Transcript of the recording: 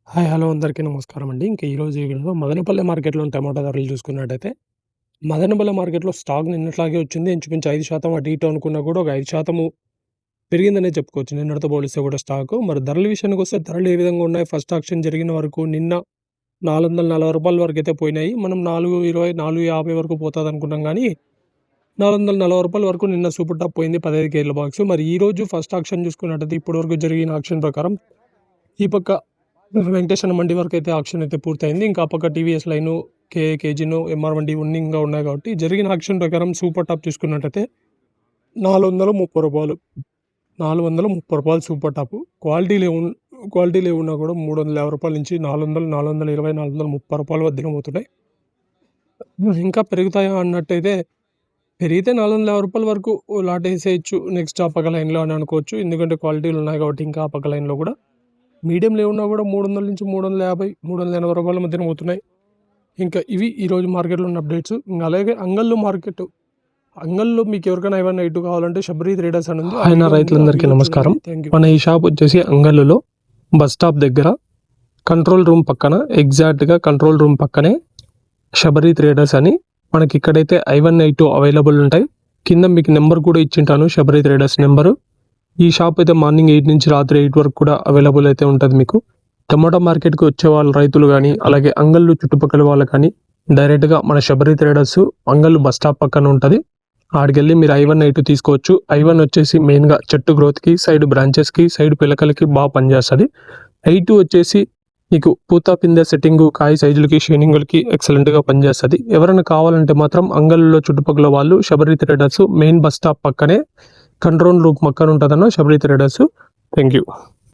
Hi. Hello. అందరికీ నమస్కారం అండి. ఇంక ఈరోజు ఈ వీడియోలో మదనపల్లె మార్కెట్‌లో టమాటా ధరలు చూసుకున్నట్టయితే, మదనపల్లె మార్కెట్‌లో స్టాక్ నిన్నట్లాగే వచ్చింది. ఇంచుమించు 5% అటు ఇటు అనుకున్నా కూడా ఒక 5% పెరిగిందనే చెప్పుకోవచ్చు. నిన్నటితో పోలిస్తే కూడా స్టాకు. మరి ధరల విషయానికొస్తే ధరలు ఏ విధంగా ఉన్నాయి? ఫస్ట్ ఆక్షన్ జరిగిన వరకు నిన్న రూ. 440 వరకైతే పోయినాయి. మనం 420, 450 వరకు పోతదనుకున్నాం గానీ, రూ. 440 వరకు నిన్న సూపర్ టాప్ పోయింది 15 కేజీల బాక్సు. మరి ఈరోజు ఫస్ట్ ఆక్షన్ చూసుకున్నట్టయితే ఇప్పటివరకు జరిగిన ఆక్షన్ ప్రకారం ఈ పక్క వెంకటేశ్వర మండి వరకైతే ఆక్షన్ అయితే పూర్తయింది. ఇంకా ఆ పక్క టీవీఎస్ లైను, కేజీను, ఎంఆర్ మండి ఇవన్నీ ఇంకా ఉన్నాయి కాబట్టి జరిగిన ఆక్షన్ ప్రకారం సూపర్ టాప్ చూసుకున్నట్టయితే రూ. 430. రూ. 430 సూపర్ టాపు. క్వాలిటీ లేవున్నా కూడా రూ. 350 నుంచి 400, 420, రూ. 430 మధ్యలో పోతున్నాయి. ఇంకా పెరుగుతాయా అన్నట్టయితే పెరిగితే రూ. 450 వరకు లాట్ వేసేయచ్చు నెక్స్ట్ ఆ పక్క లైన్‌లో అని అనుకోవచ్చు. ఎందుకంటే క్వాలిటీలు ఉన్నాయి కాబట్టి ఇంకా ఆ పక్క లైన్‌లో కూడా మీడియం లేవున్నా కూడా 300 నుంచి 350, రూ. 380 మధ్యన పోతున్నాయి. ఇంకా ఇవి ఈరోజు మార్కెట్‌లో ఉన్న అప్డేట్స్. ఇంకా అలాగే అంగళ్ళు మార్కెట్. అంగల్లో మీకు ఎవరికైనా ఏమైనా ఇటు కావాలంటే శబరి ట్రేడర్స్ అని ఉంది. ఆయన రైతులందరికీ నమస్కారం. మన ఈ షాప్ వచ్చేసి అంగళ్ళులో బస్ స్టాప్ దగ్గర కంట్రోల్ రూమ్ పక్కన, ఎగ్జాక్ట్గా కంట్రోల్ రూమ్ పక్కనే శబరి ట్రేడర్స్ అని మనకి ఇక్కడైతే I1, I2 అవైలబుల్ ఉంటాయి. కింద మీకు నెంబర్ కూడా ఇచ్చింటాను, శబరి ట్రేడర్స్ నెంబరు. ఈ షాప్ అయితే మార్నింగ్ 8 నుంచి రాత్రి 8 వరకు కూడా అవైలబుల్ అయితే ఉంటుంది మీకు. టమాటా మార్కెట్కి వచ్చే వాళ్ళ రైతులు కానీ, అలాగే అంగళ్ళు చుట్టుపక్కల వాళ్ళు కానీ డైరెక్ట్గా మన శబరి ట్రేడర్స్ అంగళ్ళు బస్ స్టాప్ పక్కన ఉంటుంది. ఆడికెళ్ళి మీరు I1, I2 తీసుకోవచ్చు. I1 వచ్చేసి మెయిన్గా చెట్టు గ్రోత్కి, సైడ్ బ్రాంచెస్కి, సైడ్ పిలకలకి బాగా పనిచేస్తుంది. I2 వచ్చేసి మీకు పూత పిందె సెట్టింగు, కాయ సైజులకి, షైనింగులకి ఎక్సలెంట్గా పనిచేస్తుంది. ఎవరైనా కావాలంటే మాత్రం అంగళ్ళలో చుట్టుపక్కల వాళ్ళు Sabari traders main bus stop పక్కనే కంట్రోల్ రూమ్ పక్కన ఉంటుందన్న శబరి ట్రేడర్స్. Thank you.